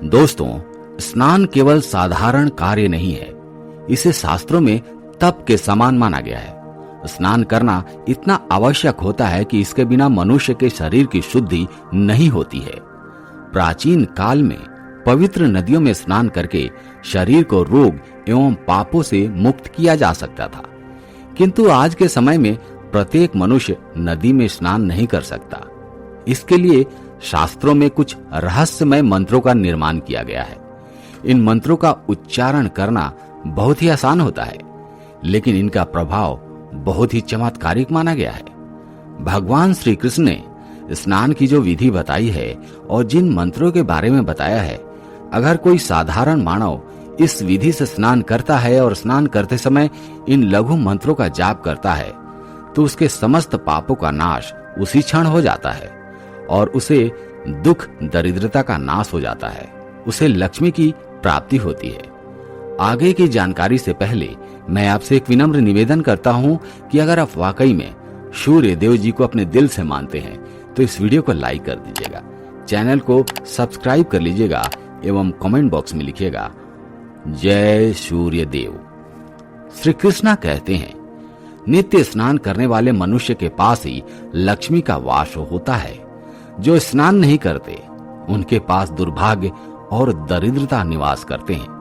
दोस्तों, स्नान केवल साधारण कार्य नहीं है, इसे शास्त्रों में तप के समान माना गया है। स्नान करना इतना आवश्यक होता है कि इसके बिना मनुष्य के शरीर की शुद्धि नहीं होती है। प्राचीन काल में पवित्र नदियों में स्नान करके शरीर को रोग एवं पापों से मुक्त किया जा सकता था, किंतु आज के समय में प्रत्येक मनुष्य नदी में स्नान नहीं कर सकता। इसके लिए शास्त्रों में कुछ रहस्यमय मंत्रों का निर्माण किया गया है। इन मंत्रों का उच्चारण करना बहुत ही आसान होता है, लेकिन इनका प्रभाव बहुत ही चमत्कारिक माना गया है। भगवान श्री कृष्ण ने स्नान की जो विधि बताई है और जिन मंत्रों के बारे में बताया है, अगर कोई साधारण मानव इस विधि से स्नान करता है और स्नान करते समय इन लघु मंत्रों का जाप करता है, तो उसके समस्त पापों का नाश उसी क्षण हो जाता है और उसे दुख दरिद्रता का नाश हो जाता है। उसे लक्ष्मी की प्राप्ति होती है। आगे की जानकारी से पहले मैं आपसे एक विनम्र निवेदन करता हूं कि अगर आप वाकई में सूर्य देव जी को अपने दिल से मानते हैं तो इस वीडियो को लाइक कर दीजिएगा, चैनल को सब्सक्राइब कर लीजिएगा एवं कमेंट बॉक्स में लिखिएगा जय सूर्य देव। श्री कृष्णा कहते हैं, नित्य स्नान करने वाले मनुष्य के पास ही लक्ष्मी का वास होता है। जो स्नान नहीं करते उनके पास दुर्भाग्य और दरिद्रता निवास करते हैं।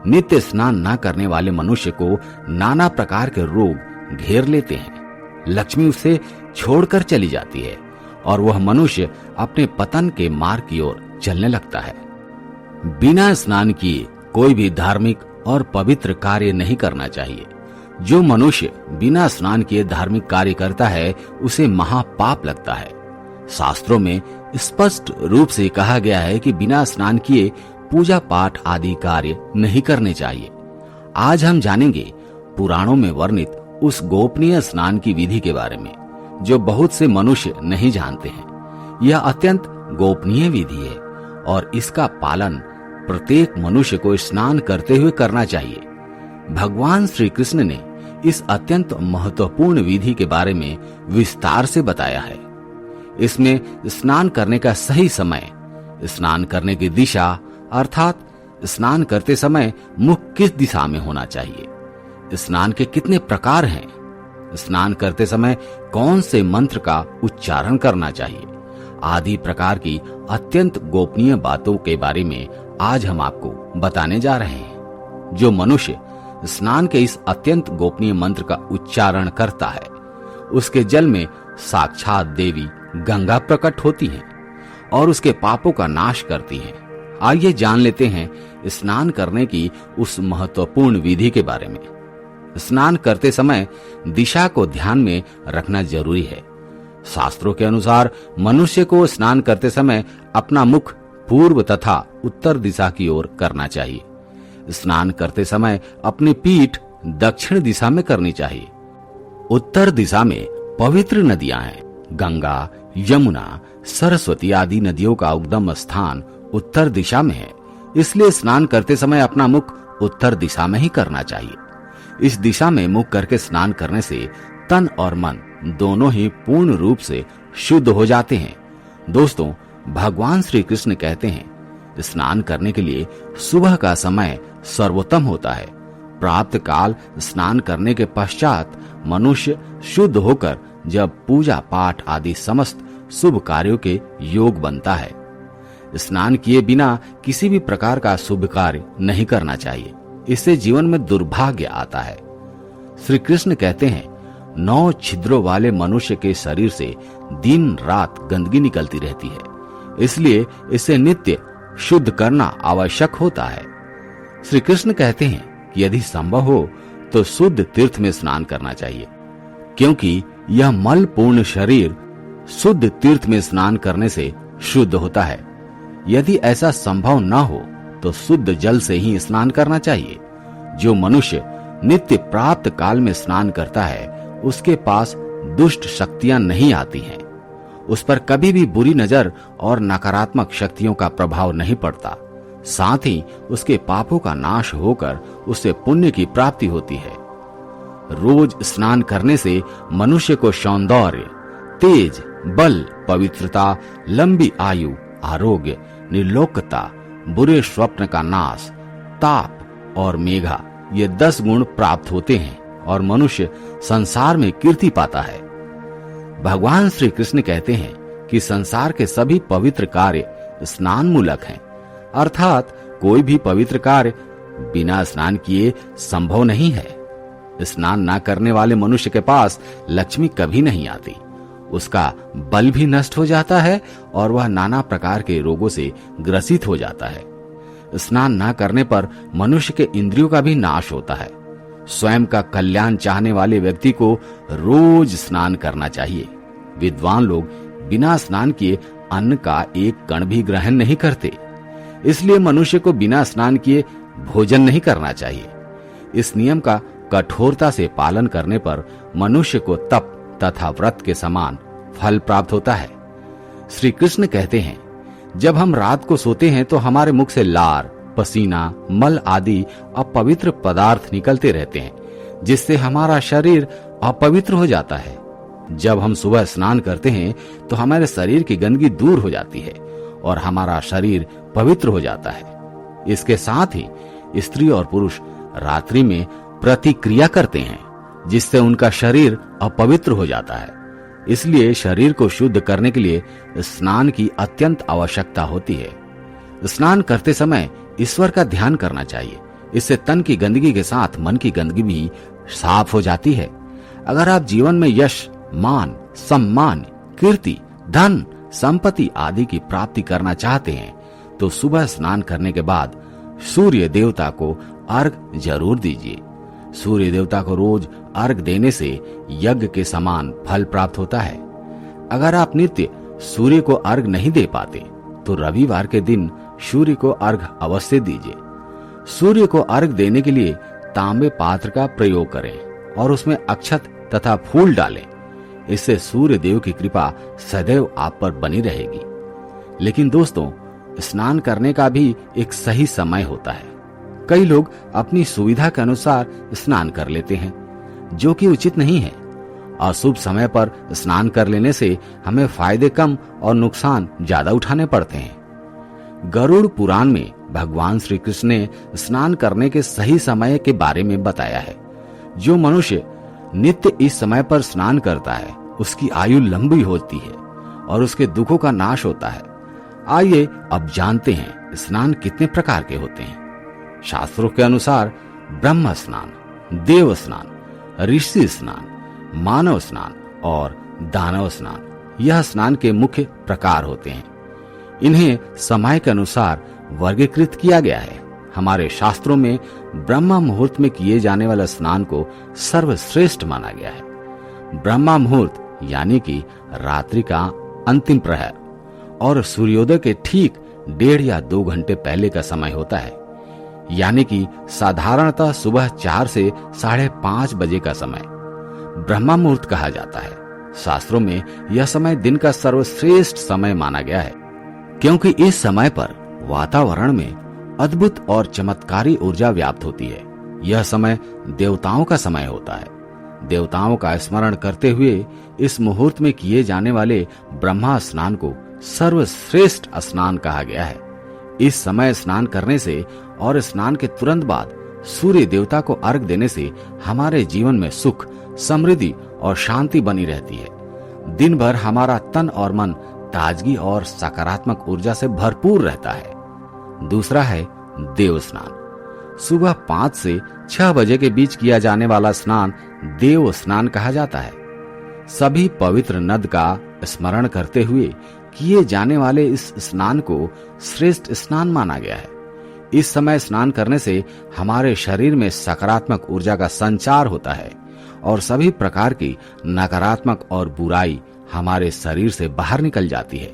नित्य स्नान न करने वाले मनुष्य को नाना प्रकार के रोग घेर लेते हैं। लक्ष्मी उसे छोड़कर चली जाती है और वह मनुष्य अपने पतन के मार्ग की ओर चलने लगता है। बिना स्नान किए कोई भी धार्मिक और पवित्र कार्य नहीं करना चाहिए। जो मनुष्य बिना स्नान किए धार्मिक कार्य करता है उसे महापाप लगता है। शास्त्रों में स्पष्ट रूप से कहा गया है कि बिना स्नान किए पूजा पाठ आदि कार्य नहीं करने चाहिए। आज हम जानेंगे पुराणों में वर्णित उस गोपनीय स्नान की विधि के बारे में, जो बहुत से मनुष्य नहीं जानते हैं। यह अत्यंत गोपनीय विधि है और इसका पालन प्रत्येक मनुष्य को स्नान करते हुए करना चाहिए। भगवान श्री कृष्ण ने इस अत्यंत महत्वपूर्ण विधि के बारे में विस्तार से बताया है। इसमें स्नान करने का सही समय, स्नान करने की दिशा अर्थात स्नान करते समय मुख किस दिशा में होना चाहिए, स्नान के कितने प्रकार हैं, स्नान करते समय कौन से मंत्र का उच्चारण करना चाहिए आदि प्रकार की अत्यंत गोपनीय बातों के बारे में आज हम आपको बताने जा रहे हैं। जो मनुष्य स्नान के इस अत्यंत गोपनीय मंत्र का उच्चारण करता है, उसके जल में साक्षात देवी गंगा प्रकट होती हैं और उसके पापों का नाश करती हैं। आइए जान लेते हैं स्नान करने की उस महत्वपूर्ण विधि के बारे में। स्नान करते समय दिशा को ध्यान में रखना जरूरी है। शास्त्रों के अनुसार मनुष्य को स्नान करते समय अपना मुख पूर्व तथा उत्तर दिशा की ओर करना चाहिए। स्नान करते समय अपनी पीठ दक्षिण दिशा में करनी चाहिए। उत्तर दिशा में पवित्र नदियां हैं। गंगा, यमुना, सरस्वती आदि नदियों का उद्गम स्थान उत्तर दिशा में है, इसलिए स्नान करते समय अपना मुख उत्तर दिशा में ही करना चाहिए। इस दिशा में मुख करके स्नान करने से तन और मन दोनों ही पूर्ण रूप से शुद्ध हो जाते हैं। दोस्तों, भगवान श्री कृष्ण कहते हैं, स्नान करने के लिए सुबह का समय सर्वोत्तम होता है। प्रातः काल स्नान करने के पश्चात मनुष्य शुद्ध होकर जब पूजा पाठ आदि समस्त शुभ कार्यों के योग बनता है। स्नान किए बिना किसी भी प्रकार का शुभ कार्य नहीं करना चाहिए, इससे जीवन में दुर्भाग्य आता है। श्री कृष्ण कहते हैं, 9 छिद्रों वाले मनुष्य के शरीर से दिन रात गंदगी निकलती रहती है, इसलिए इसे नित्य शुद्ध करना आवश्यक होता है। श्री कृष्ण कहते हैं कि यदि संभव हो तो शुद्ध तीर्थ में स्नान करना चाहिए, क्योंकि यह मल पूर्ण शरीर शुद्ध तीर्थ में स्नान करने से शुद्ध होता है। यदि ऐसा संभव न हो तो शुद्ध जल से ही स्नान करना चाहिए। जो मनुष्य नित्य प्राप्त काल में स्नान करता है, उसके पास दुष्ट शक्तियां नहीं आती हैं। उस पर कभी भी बुरी नजर और नकारात्मक शक्तियों का प्रभाव नहीं पड़ता। साथ ही उसके पापों का नाश होकर उसे पुण्य की प्राप्ति होती है। रोज स्नान करने से मनुष्य को सौंदर्य, तेज, बल, पवित्रता, लंबी आयु, आरोग्य, निर्लोकता बुरे स्वप्न का नाश, ताप और मेघा, ये 10 गुण प्राप्त होते हैं और मनुष्य संसार में कीर्ति पाता है। भगवान श्री कृष्ण कहते हैं कि संसार के सभी पवित्र कार्य स्नान मूलक हैं, अर्थात कोई भी पवित्र कार्य बिना स्नान किए संभव नहीं है। स्नान न करने वाले मनुष्य के पास लक्ष्मी कभी नहीं आती, उसका बल भी नष्ट हो जाता है और वह नाना प्रकार के रोगों से ग्रसित हो जाता है। स्नान न करने पर मनुष्य के इंद्रियों का भी नाश होता है। स्वयं का कल्याण चाहने वाले व्यक्ति को रोज स्नान करना चाहिए। विद्वान लोग बिना स्नान किए अन्न का एक कण भी ग्रहण नहीं करते, इसलिए मनुष्य को बिना स्नान किए भोजन नहीं करना चाहिए। इस नियम का कठोरता से पालन करने पर मनुष्य को तप तथा व्रत के समान फल प्राप्त होता है। श्री कृष्ण कहते हैं, जब हम रात को सोते हैं तो हमारे मुख से लार, पसीना, मल आदि अपवित्र पदार्थ निकलते रहते हैं, जिससे हमारा शरीर अपवित्र हो जाता है। जब हम सुबह स्नान करते हैं तो हमारे शरीर की गंदगी दूर हो जाती है और हमारा शरीर पवित्र हो जाता है। इसके साथ ही स्त्री और पुरुष रात्रि में प्रतिक्रिया करते हैं, जिससे उनका शरीर अपवित्र हो जाता है। इसलिए शरीर को शुद्ध करने के लिए स्नान की अत्यंत आवश्यकता होती है। स्नान करते समय ईश्वर का ध्यान करना चाहिए। इससे तन की गंदगी के साथ मन की गंदगी भी साफ हो जाती है। अगर आप जीवन में यश, मान, सम्मान, कीर्ति, धन, संपत्ति आदि की प्राप्ति करना चाहते हैं तो सुबह स्नान करने के बाद सूर्य देवता को अर्घ जरूर दीजिए। सूर्य देवता को रोज अर्घ देने से यज्ञ के समान फल प्राप्त होता है। अगर आप नित्य सूर्य को अर्घ नहीं दे पाते तो रविवार के दिन सूर्य को अर्घ अवश्य दीजिए। सूर्य को अर्घ देने के लिए तांबे पात्र का प्रयोग करें और उसमें अक्षत तथा फूल डालें। इससे सूर्य देव की कृपा सदैव आप पर बनी रहेगी। लेकिन दोस्तों, स्नान करने का भी एक सही समय होता है। कई लोग अपनी सुविधा के अनुसार स्नान कर लेते हैं, जो कि उचित नहीं है। अशुभ समय पर स्नान कर लेने से हमें फायदे कम और नुकसान ज्यादा उठाने पड़ते हैं। गरुड़ पुराण में भगवान श्री कृष्ण ने स्नान करने के सही समय के बारे में बताया है। जो मनुष्य नित्य इस समय पर स्नान करता है उसकी आयु लंबी होती है और उसके दुखों का नाश होता है। आइए अब जानते हैं स्नान कितने प्रकार के होते हैं। शास्त्रों के अनुसार ब्रह्म स्नान, देव स्नान, ऋषि स्नान, मानव स्नान और दानव स्नान, यह स्नान के मुख्य प्रकार होते हैं। इन्हें समय के अनुसार वर्गीकृत किया गया है। हमारे शास्त्रों में ब्रह्मा मुहूर्त में किए जाने वाला स्नान को सर्वश्रेष्ठ माना गया है। ब्रह्मा मुहूर्त यानी कि रात्रि का अंतिम प्रहर और सूर्योदय के ठीक 1.5 या 2 घंटे पहले का समय होता है, यानी कि साधारणतः सुबह 4 से 5:30 बजे का समय ब्रह्मा मुहूर्त कहा जाता है। शास्त्रों में यह समय दिन का सर्वश्रेष्ठ समय माना गया है, क्योंकि इस समय पर वातावरण में अद्भुत और चमत्कारी ऊर्जा व्याप्त होती है। यह समय देवताओं का समय होता है। देवताओं का स्मरण करते हुए इस मुहूर्त में किए जाने वाले ब्रह्मा स्नान को सर्वश्रेष्ठ स्नान कहा गया है। इस समय स्नान करने से और स्नान के तुरंत बाद सूर्य देवता को अर्घ देने से हमारे जीवन में सुख, समृद्धि और शांति बनी रहती है। दिन भर हमारा तन और मन ताजगी और सकारात्मक ऊर्जा से भरपूर रहता है। दूसरा है देव स्नान। सुबह 5 से 6 बजे के बीच किया जाने वाला स्नान देव स्नान कहा जाता है। सभी पवित्र नद का स्मरण करते हुए किए जाने वाले इस स्नान को श्रेष्ठ स्नान माना गया है। इस समय स्नान करने से हमारे शरीर में सकारात्मक ऊर्जा का संचार होता है और सभी प्रकार की नकारात्मक और बुराई हमारे शरीर से बाहर निकल जाती है।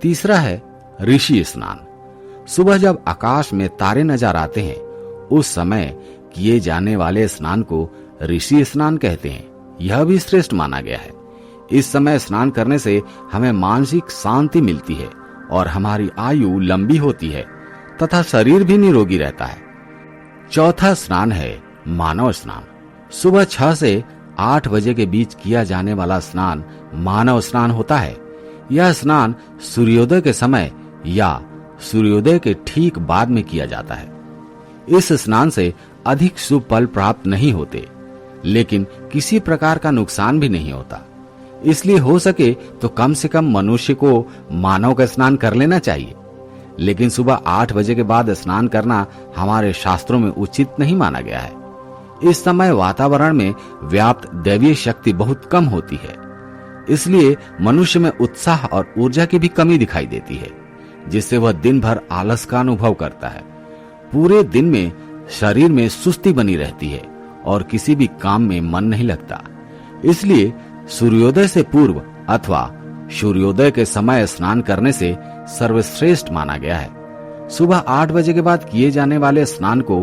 तीसरा है ऋषि स्नान। सुबह जब आकाश में तारे नजर आते हैं उस समय किए जाने वाले स्नान को ऋषि स्नान कहते हैं। यह भी श्रेष्ठ माना गया है। इस समय स्नान करने से हमें मानसिक शांति मिलती है और हमारी आयु लंबी होती है तथा शरीर भी निरोगी रहता है। चौथा स्नान है मानव स्नान। सुबह 6 से 8 बजे के बीच किया जाने वाला स्नान मानव स्नान होता है। यह स्नान सूर्योदय के समय या सूर्योदय के ठीक बाद में किया जाता है। इस स्नान से अधिक शुभ फल प्राप्त नहीं होते, लेकिन किसी प्रकार का नुकसान भी नहीं होता। इसलिए हो सके तो कम से कम मनुष्य को मानव का स्नान कर लेना चाहिए। लेकिन सुबह 8 बजे के बाद स्नान करना हमारे शास्त्रों में उचित नहीं माना गया है। इस समय वातावरण में व्याप्त दैवीय शक्ति बहुत कम होती है, इसलिए मनुष्य में उत्साह और ऊर्जा की भी कमी दिखाई देती है, जिससे वह दिन भर आलस का अनुभव करता है। पूरे दिन में शरीर में सुस्ती बनी रहती है और किसी भी काम में मन नहीं लगता। इसलिए सूर्योदय से पूर्व अथवा सूर्योदय के समय स्नान करने से सर्वश्रेष्ठ माना गया है। सुबह 8 बजे के बाद किए जाने वाले स्नान को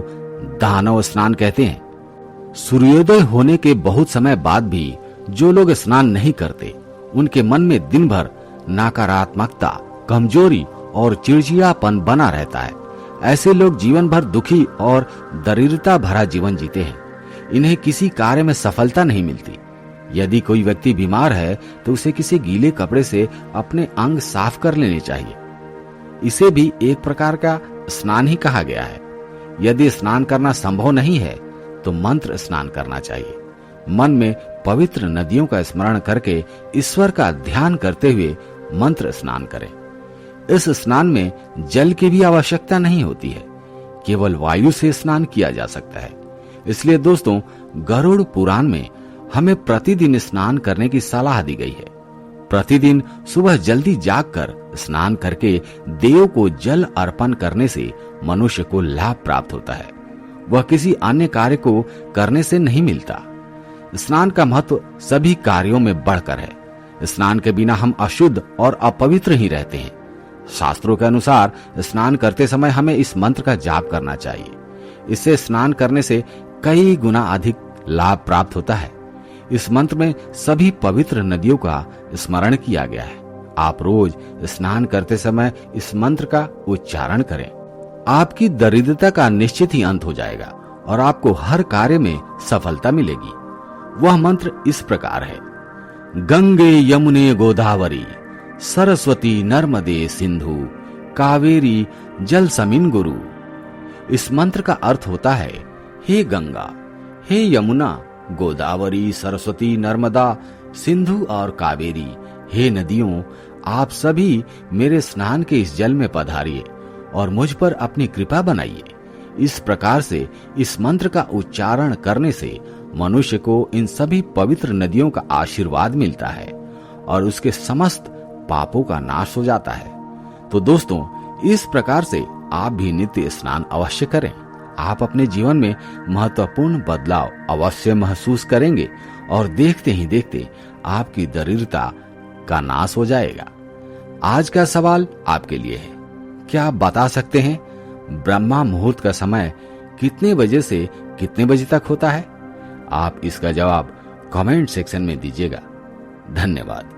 दानव स्नान कहते हैं। सूर्योदय होने के बहुत समय बाद भी जो लोग स्नान नहीं करते, उनके मन में दिन भर नकारात्मकता, कमजोरी और चिड़चिड़ापन बना रहता है। ऐसे लोग जीवन भर दुखी और दरिद्रता भरा जीवन जीते हैं। इन्हें किसी कार्य में सफलता नहीं मिलती। यदि कोई व्यक्ति बीमार है तो उसे किसी गीले कपड़े से अपने अंग साफ कर लेने चाहिए। इसे भी एक प्रकार का स्नान ही कहा गया है। यदि स्नान करना संभव नहीं है तो मंत्र स्नान करना चाहिए। मन में पवित्र नदियों का स्मरण करके ईश्वर का ध्यान करते हुए मंत्र स्नान करें। इस स्नान में जल की भी आवश्यकता नहीं होती है, केवल वायु से स्नान किया जा सकता है। इसलिए दोस्तों, गरुड़ पुराण में हमें प्रतिदिन स्नान करने की सलाह दी गई है। प्रतिदिन सुबह जल्दी जागकर स्नान करके देव को जल अर्पण करने से मनुष्य को लाभ प्राप्त होता है। वह किसी अन्य कार्य को करने से नहीं मिलता। स्नान का महत्व सभी कार्यों में बढ़कर है। स्नान के बिना हम अशुद्ध और अपवित्र ही रहते हैं। शास्त्रों के अनुसार स्नान करते समय हमें इस मंत्र का जाप करना चाहिए। इससे स्नान करने से कई गुना अधिक लाभ प्राप्त होता है। इस मंत्र में सभी पवित्र नदियों का स्मरण किया गया है। आप रोज स्नान करते समय इस मंत्र का उच्चारण करें। आपकी दरिद्रता का निश्चित ही अंत हो जाएगा और आपको हर कार्य में सफलता मिलेगी। वह मंत्र इस प्रकार है: गंगे यमुने गोदावरी सरस्वती नर्मदे सिंधु कावेरी जल समिन गुरु। इस मंत्र का अर्थ होता है, हे गंगा, हे यमुना, गोदावरी, सरस्वती, नर्मदा, सिंधु और कावेरी, हे नदियों, आप सभी मेरे स्नान के इस जल में पधारिए और मुझ पर अपनी कृपा बनाइए। इस प्रकार से इस मंत्र का उच्चारण करने से मनुष्य को इन सभी पवित्र नदियों का आशीर्वाद मिलता है और उसके समस्त पापों का नाश हो जाता है। तो दोस्तों, इस प्रकार से आप भी नित्य स्नान अवश्य करें। आप अपने जीवन में महत्वपूर्ण बदलाव अवश्य महसूस करेंगे और देखते ही देखते आपकी दरिद्रता का नाश हो जाएगा। आज का सवाल आपके लिए है, क्या आप बता सकते हैं ब्रह्मा मुहूर्त का समय कितने बजे से कितने बजे तक होता है? आप इसका जवाब कमेंट सेक्शन में दीजिएगा। धन्यवाद।